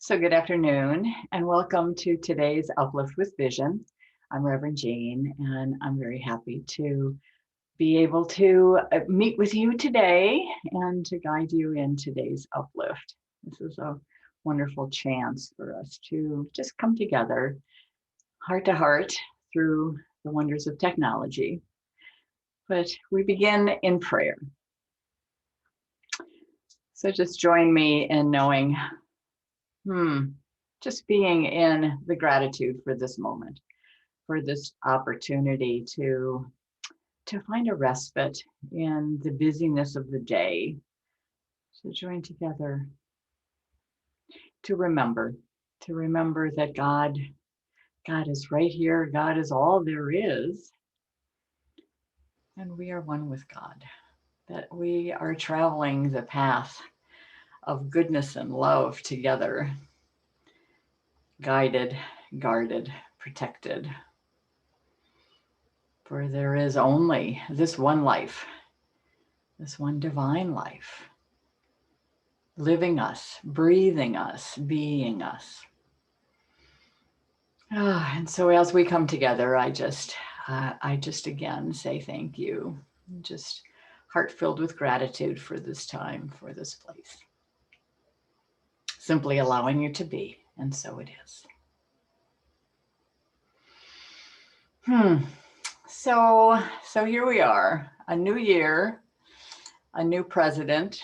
So good afternoon and welcome to today's Uplift with Vision. I'm Reverend Jeanne and I'm very happy to be able to meet with you today and to guide you in today's uplift. This is a wonderful chance for us to just come together heart to heart through the wonders of technology. But we begin in prayer. So just join me in knowing, just being in the gratitude for this moment, for this opportunity to find a respite in the busyness of the day. So join together to remember that God is right here. God is all there is. And we are one with God, that we are traveling the path of goodness and love together, guided, guarded, protected. For there is only this one life, this one divine life, living us, breathing us, being us. And so as we come together, I just again say thank you. Just heart filled with gratitude for this time, for this place. Simply allowing you to be, and so it is. So here we are, a new year, a new president,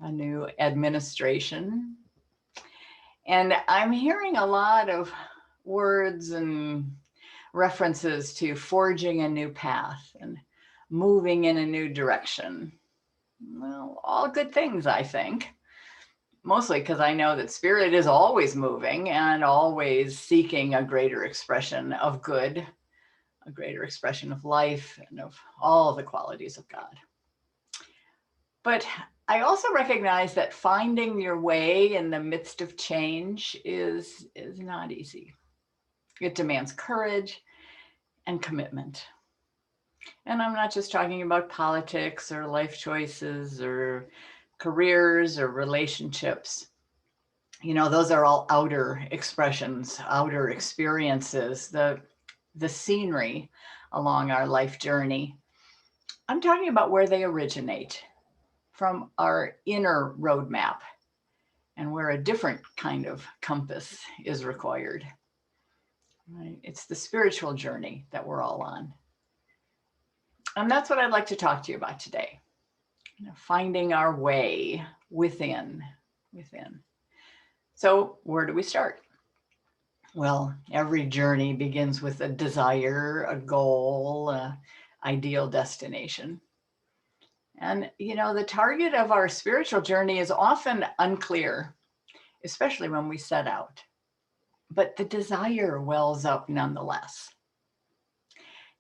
a new administration. And I'm hearing a lot of words and references to forging a new path and moving in a new direction. Well, all good things, I think. Mostly because I know that spirit is always moving and always seeking a greater expression of good, a greater expression of life and of all the qualities of God. But I also recognize that finding your way in the midst of change is not easy. It demands courage and commitment. And I'm not just talking about politics or life choices or careers or relationships. You know, those are all outer expressions, outer experiences, the scenery along our life journey. I'm talking about where they originate, from our inner roadmap, and where a different kind of compass is required. Right? It's the spiritual journey that we're all on. And that's what I'd like to talk to you about today. Finding our way within. So where do we start? Well, every journey begins with a desire, a goal, an ideal destination. And, you know, the target of our spiritual journey is often unclear, especially when we set out. But the desire wells up nonetheless.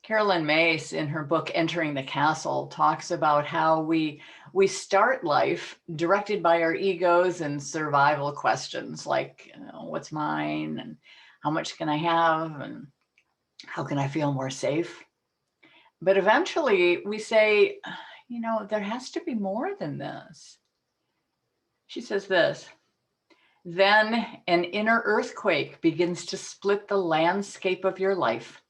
Carolyn Mace, in her book, Entering the Castle, talks about how we start life directed by our egos and survival questions like, you know, what's mine and how much can I have and how can I feel more safe? But eventually we say, you know, there has to be more than this. She says this: then an inner earthquake begins to split the landscape of your life.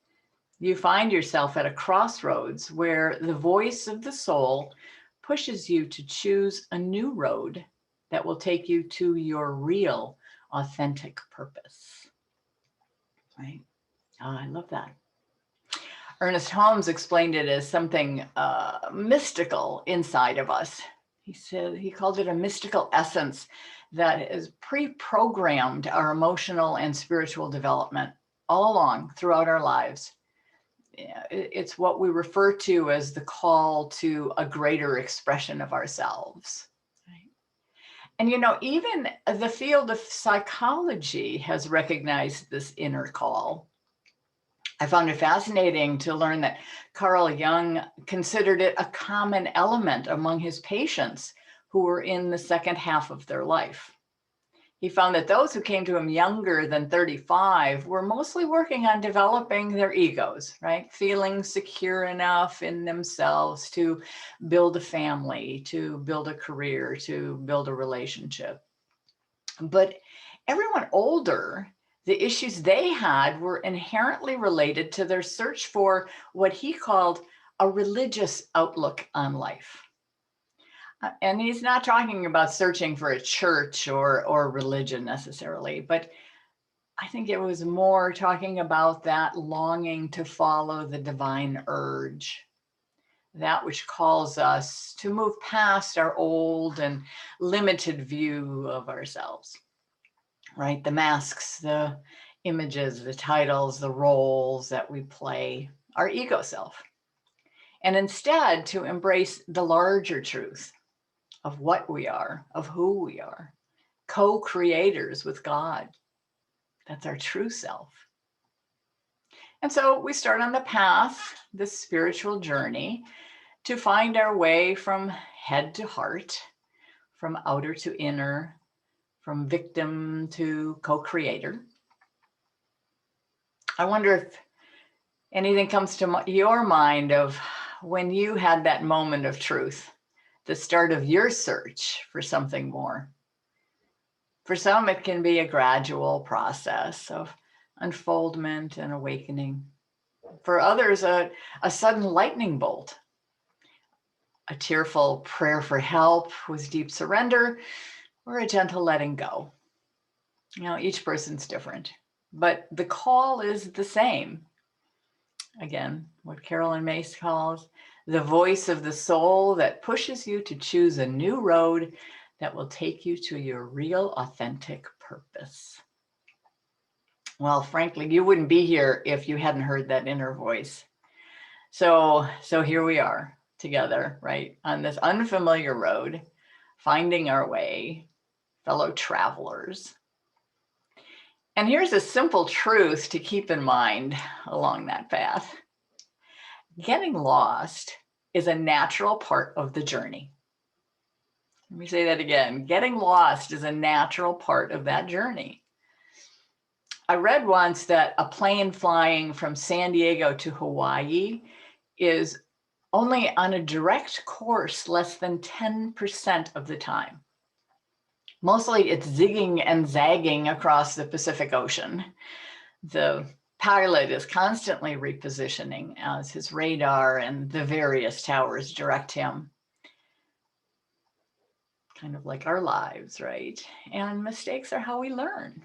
You find yourself at a crossroads where the voice of the soul pushes you to choose a new road that will take you to your real, authentic purpose. Right? Oh, I love that. Ernest Holmes explained it as something mystical inside of us. He called it a mystical essence that has pre-programmed our emotional and spiritual development all along throughout our lives. It's what we refer to as the call to a greater expression of ourselves. Right? And, you know, even the field of psychology has recognized this inner call. I found it fascinating to learn that Carl Jung considered it a common element among his patients who were in the second half of their life. He found that those who came to him younger than 35 were mostly working on developing their egos, right? Feeling secure enough in themselves to build a family, to build a career, to build a relationship. But everyone older, the issues they had were inherently related to their search for what he called a religious outlook on life. And he's not talking about searching for a church or religion necessarily, but I think it was more talking about that longing to follow the divine urge, that which calls us to move past our old and limited view of ourselves, right? The masks, the images, the titles, the roles that we play, our ego self. And instead to embrace the larger truth of what we are, of who we are, co-creators with God. That's our true self. And so we start on the path, this spiritual journey, to find our way from head to heart, from outer to inner, from victim to co-creator. I wonder if anything comes to your mind of when you had that moment of truth, the start of your search for something more. For some, it can be a gradual process of unfoldment and awakening. For others, a sudden lightning bolt, a tearful prayer for help with deep surrender, or a gentle letting go. You know, each person's different, but the call is the same. Again, what Carolyn Mace calls the voice of the soul that pushes you to choose a new road that will take you to your real, authentic purpose. Well, frankly, you wouldn't be here if you hadn't heard that inner voice. So here we are together, right, on this unfamiliar road, finding our way, fellow travelers. And here's a simple truth to keep in mind along that path. Getting lost is a natural part of the journey. Let me say that again. Getting lost is a natural part of that journey. I read once that a plane flying from San Diego to Hawaii is only on a direct course less than 10% of the time. Mostly it's zigging and zagging across the Pacific Ocean. The pilot is constantly repositioning as his radar and the various towers direct him. Kind of like our lives, right? And mistakes are how we learn.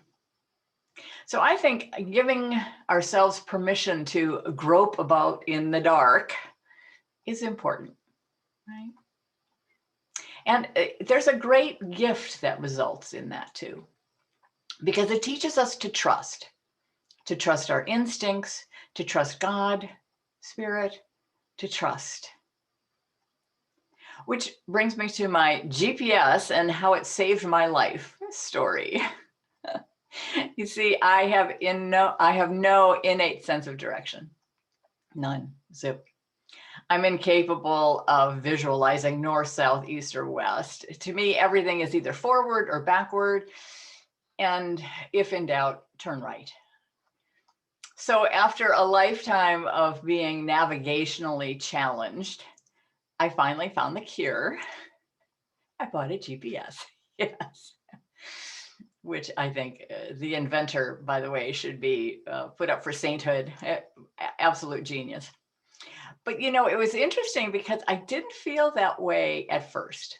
So I think giving ourselves permission to grope about in the dark is important, right? And there's a great gift that results in that too, because it teaches us to trust our instincts, to trust God, Spirit, to trust. Which brings me to my GPS and how it saved my life story. You see, I have no innate sense of direction. None, zip. I'm incapable of visualizing north, south, east, or west. To me, everything is either forward or backward. And if in doubt, turn right. So after a lifetime of being navigationally challenged, I finally found the cure. I bought a GPS, yes. Which I think the inventor, by the way, should be put up for sainthood. Absolute genius. But you know, it was interesting because I didn't feel that way at first.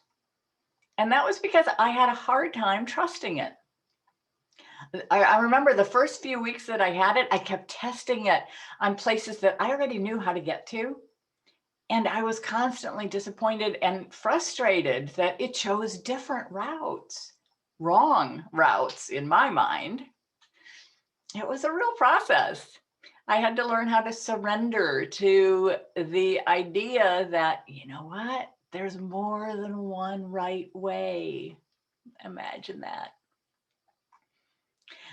And that was because I had a hard time trusting it. I remember the first few weeks that I had it, I kept testing it on places that I already knew how to get to. And I was constantly disappointed and frustrated that it chose different routes, wrong routes in my mind. It was a real process. I had to learn how to surrender to the idea that, you know what, there's more than one right way. Imagine that.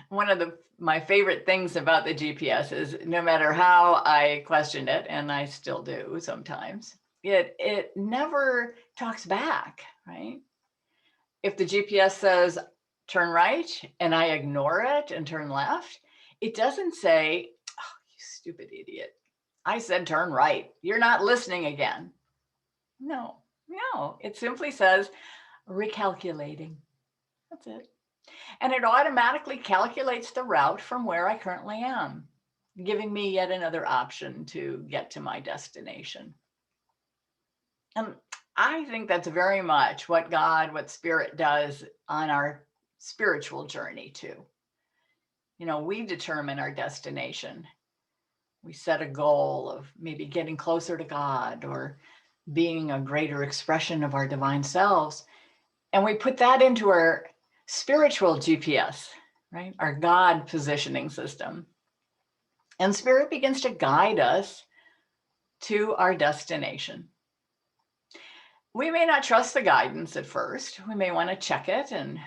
One of my favorite things about the GPS is no matter how I questioned it, and I still do sometimes, it never talks back, right? If the GPS says turn right and I ignore it and turn left, it doesn't say, oh, you stupid idiot. I said turn right. You're not listening again. No, it simply says recalculating. That's it. And it automatically calculates the route from where I currently am, giving me yet another option to get to my destination. And I think that's very much what God, what Spirit does on our spiritual journey too. You know, we determine our destination. We set a goal of maybe getting closer to God or being a greater expression of our divine selves. And we put that into our spiritual GPS, right? Our God positioning system. And Spirit begins to guide us to our destination. We may not trust the guidance at first. We may want to check it and,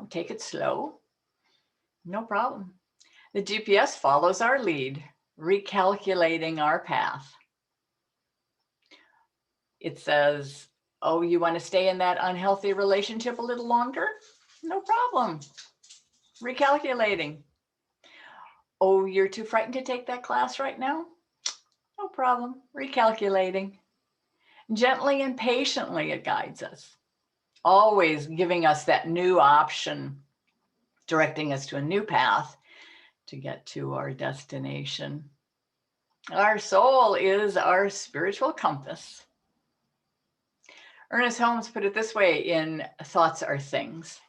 take it slow. No problem. The GPS follows our lead, recalculating our path. It says, oh, you want to stay in that unhealthy relationship a little longer? No problem. Recalculating. Oh, you're too frightened to take that class right now? No problem. Recalculating. Gently and patiently it guides us, always giving us that new option, directing us to a new path to get to our destination. Our soul is our spiritual compass. Ernest Holmes put it this way in Thoughts Are Things.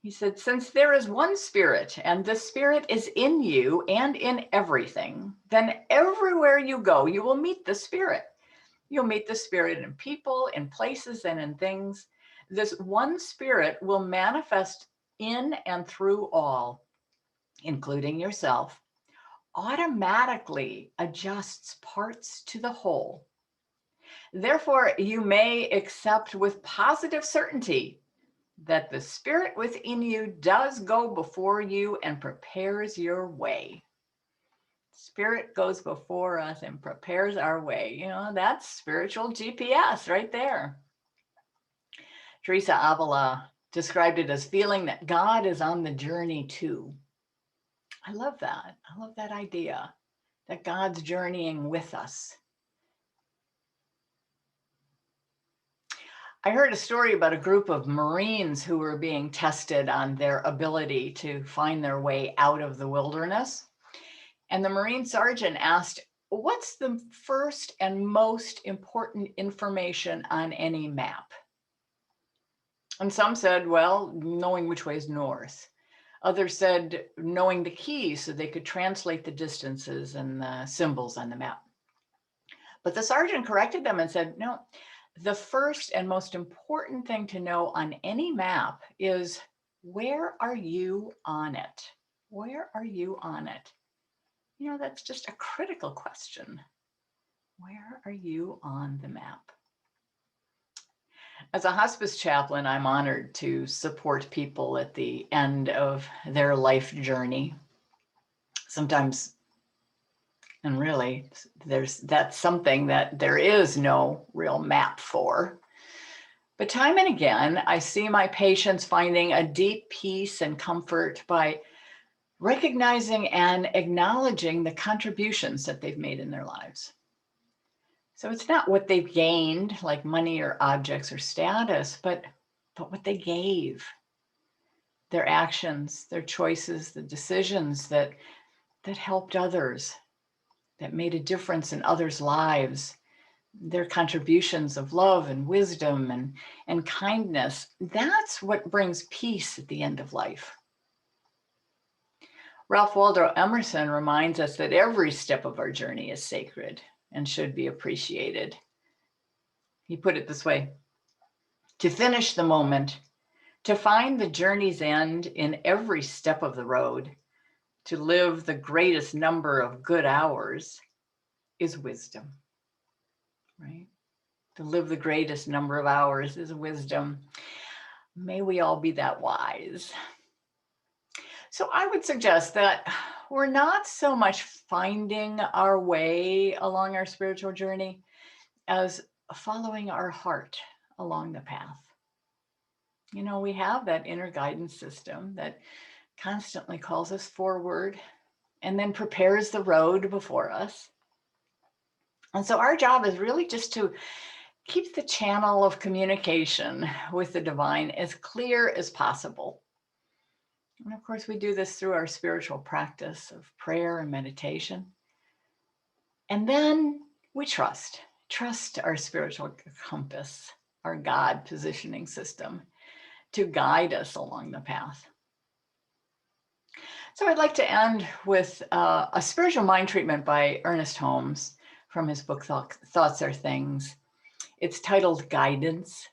He said, since there is one spirit and the spirit is in you and in everything, then everywhere you go, you will meet the spirit. You'll meet the spirit in people, in places, and in things. This one spirit will manifest in and through all, including yourself, automatically adjusts parts to the whole. Therefore, you may accept with positive certainty that the spirit within you does go before you and prepares your way. Spirit goes before us and prepares our way. That's spiritual GPS right there. Teresa Avila described it as feeling that God is on the journey too. I love that. I love that idea that God's journeying with us. I heard a story about a group of Marines who were being tested on their ability to find their way out of the wilderness. And the Marine sergeant asked, what's the first and most important information on any map? And some said, well, knowing which way is north. Others said, knowing the keys so they could translate the distances and the symbols on the map. But the sergeant corrected them and said, no, the first and most important thing to know on any map is, where are you on it? Where are you on it? That's just a critical question. Where are you on the map? As a hospice chaplain, I'm honored to support people at the end of their life journey. Sometimes, and really, that's something that there is no real map for. But time and again, I see my patients finding a deep peace and comfort by recognizing and acknowledging the contributions that they've made in their lives. So it's not what they've gained, like money or objects or status, but what they gave, their actions, their choices, the decisions that helped others, that made a difference in others' lives, their contributions of love and wisdom and kindness. That's what brings peace at the end of life. Ralph Waldo Emerson reminds us that every step of our journey is sacred and should be appreciated. He put it this way: to finish the moment, to find the journey's end in every step of the road, to live the greatest number of good hours is wisdom, right? To live the greatest number of hours is wisdom. May we all be that wise. So I would suggest that we're not so much finding our way along our spiritual journey as following our heart along the path. We have that inner guidance system that constantly calls us forward and then prepares the road before us. And so our job is really just to keep the channel of communication with the divine as clear as possible. And of course, we do this through our spiritual practice of prayer and meditation. And then we trust our spiritual compass, our God positioning system to guide us along the path. So I'd like to end with a spiritual mind treatment by Ernest Holmes from his book, Thoughts Are Things. It's titled Guidance.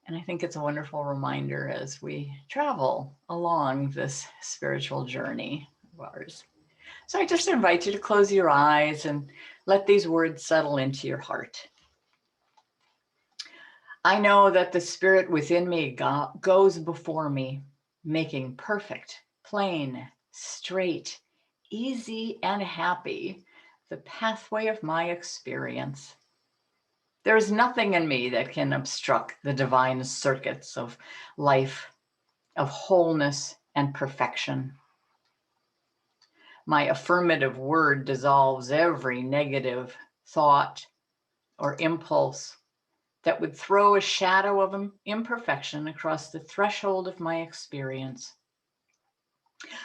And I think it's a wonderful reminder as we travel along this spiritual journey of ours. So I just invite you to close your eyes and let these words settle into your heart. I know that the spirit within me goes before me, making perfect, plain, straight, easy, and happy the pathway of my experience. There is nothing in me that can obstruct the divine circuits of life, of wholeness and perfection. My affirmative word dissolves every negative thought or impulse that would throw a shadow of imperfection across the threshold of my experience.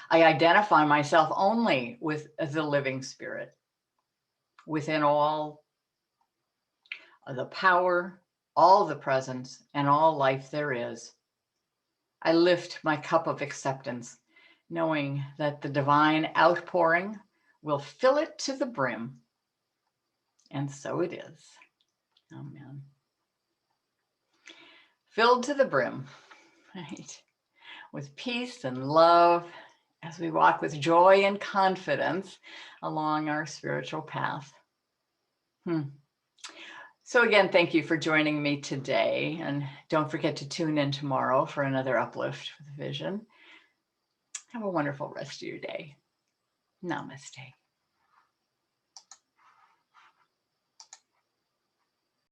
I identify myself only with the living spirit, within all the power, all the presence, and all life there is. I lift my cup of acceptance, knowing that the divine outpouring will fill it to the brim. And so it is. Amen. Filled to the brim, right? With peace and love as we walk with joy and confidence along our spiritual path. So again, thank you for joining me today. And don't forget to tune in tomorrow for another Uplift with Vision. Have a wonderful rest of your day. Namaste.